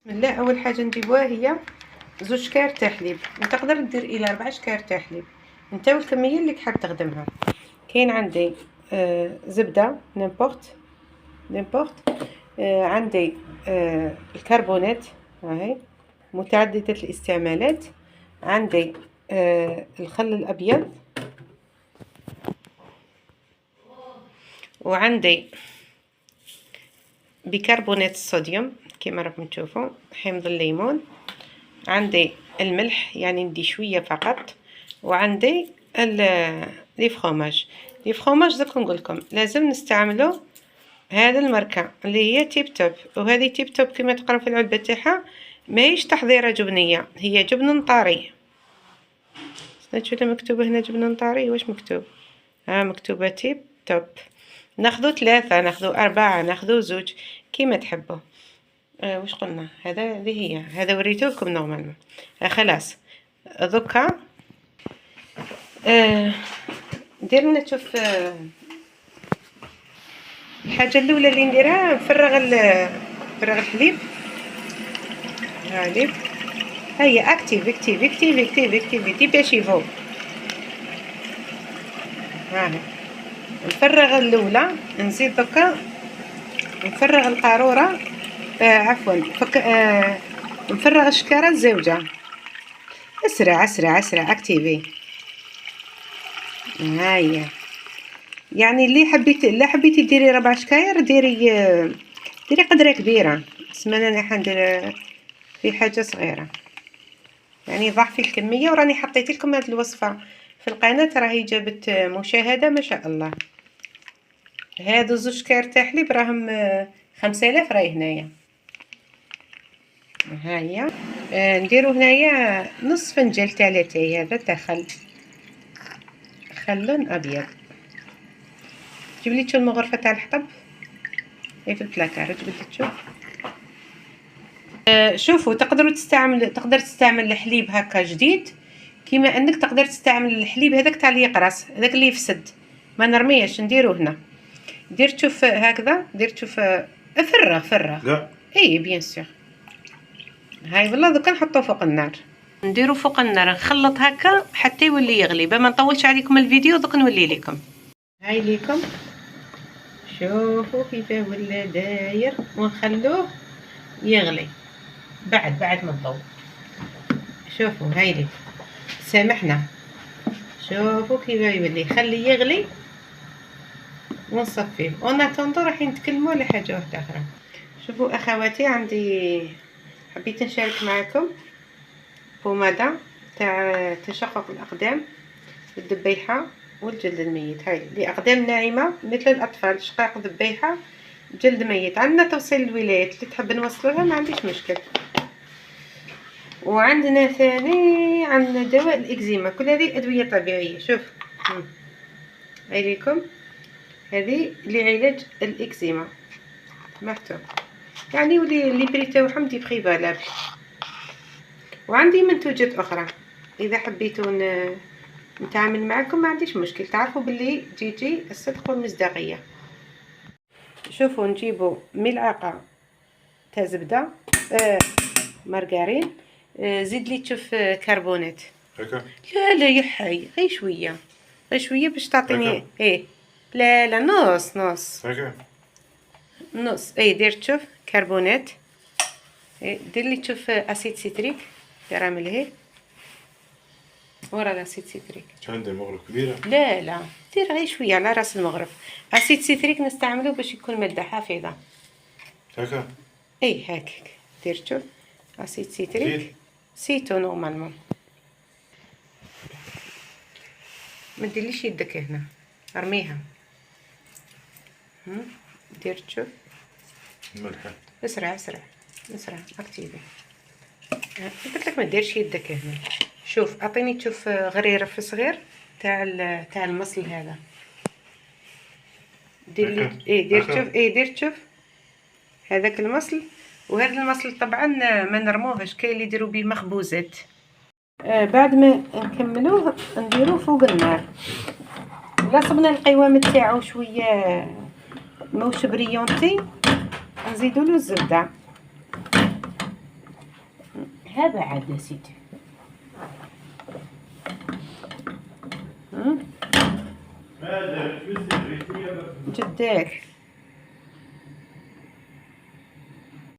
بسم الله. اول حاجه نجيبوها هي 2 كاع تاع حليب، وتقدر دير الى 4 كاع تاع حليب انت والكميه اللي حاب تخدمها. كاين عندي زبده نيمبورت عندي الكربونات هاهي متعدده الاستعمالات، عندي الخل الابيض، وعندي بيكربونات الصوديوم كما راكم تشوفوا، حمض الليمون، عندي الملح يعني ندي شويه فقط، وعندي لي فروماج دوك نقول لكم لازم نستعملوا هذا الماركه اللي هي تيب توب، وهذه تيب توب كما تقراو في العلبه تاعها ماهيش تحضيره جبنيه، هي جبن نطاري. شنو مكتوب هنا؟ جبن نطاري. واش مكتوب؟ مكتوبه تيب توب. ناخذوا 3، ناخذوا 4، ناخذوا 2 كيما تحبوا. واش قلنا؟ هذه هي، هذا وريته لكم نورمالمون. خلاص دوكا ندير لنا تشوف الحاجه الاولى اللي نديرها نفرغ الحليب. هاهي هيا اكتيفيتي باش يفوق. هاهي نفرغ الاولى، نزيد دوكا نفرغ القاروره، عفوا نفرغ الشكاره الزوجه. اسرع اكتيفي. هاهي يعني اللي حبيتي ديري 4 شكاير ديري قدره كبيره، اسمع انا حندير في حاجه صغيره يعني ضعفي الكميه، وراني حطيت لكم هذه الوصفه في القناه راهي جابت مشاهده ما شاء الله. هادو 2 شكاير تاع حليب راهم 5000 راهي هنايا. ها هي نديرو هنايا نص فنجان تاع لاتاي هذا تاع خل ابيض. جيب لي تشوف المغرفه تاع الحطب هي في البلاكار، جبت تشوف. شوفوا تقدر تستعمل الحليب هكا جديد، كيما انك تقدر تستعمل الحليب هذاك تاع اللي يقرص، هذاك اللي يفسد ما نرميهش. نديرو هنا، دير تشوف هكذا، دير تشوف فرغ لا اي بيان سور. هاي والله دوكا نحطوه فوق النار، نديرو فوق النار نخلط هكا حتى يولي يغلي. بما نطولش عليكم الفيديو دوك نولي لكم. هاي ليكم شوفوا كيف ولا داير، ونخلوه يغلي بعد ما نطول. شوفوا هاي لي سامحنا، شوفوا كيف يولي، خليه يغلي ونصفيه. وناتوندو راح نتكلموا على حاجه واحده اخرى. شوفوا اخواتي، عندي حبيت نشارك معكم بوماده تاع تشقق الاقدام، الذبيحه والجلد الميت. هاي لاقدام ناعمه مثل الاطفال، شقاق ذبيحه جلد ميت. عندنا توصيل الولايات اللي تحب نوصلوها ما عنديش مشكل. وعندنا ثاني عندنا دواء الاكزيما، كل هذه ادويه طبيعيه. شوف هاي ليكم، هذه لعلاج الاكزيما مكتوب يعني، ولي لي بري تاعهم دي بري فالابل. وعندي منتوجات اخرى اذا حبيتوا نتعامل معكم ما عنديش مشكل، تعرفوا باللي جيجي الصدق والمصداقيه. شوفوا نجيبوا ملعقه تاع زبده مارغرين، زيد لي تشوف كربونات هكا. لا يا حي، غير شويه باش تعطيني ايه. لا نص هكا نص. اي دير تشوف كربونات، دير لي تشوف اسيد سيتريك كرامل هي ورا الاسيد سيتريك. عندي مغرف كبيره. لا دير غير شويه على راس المغرف. اسيد سيتريك نستعملوه باش يكون ماده حافظه. هكا اي هكاك دير تشوف اسيد سيتريك سيتو نورمالمون. ما ديرليش يدك هنا، ارميها. دير تشوف الملح. اسرع اكتيفي. قلت لك ما ديرش يدك هنا. شوف اعطيني تشوف غريره في صغير تاع المصل هذا. دير لي دير تشوف هذاك المصل. وهذا المصل طبعا ما نرموهش، كاين اللي يديروا به مخبوزات. بعد ما نكملوه نديروه فوق النار. لا صبنا القوام تاعو شويه موش بريونتي، نزيدوا له الزبده. ملحها بعد يا سيدي. جداك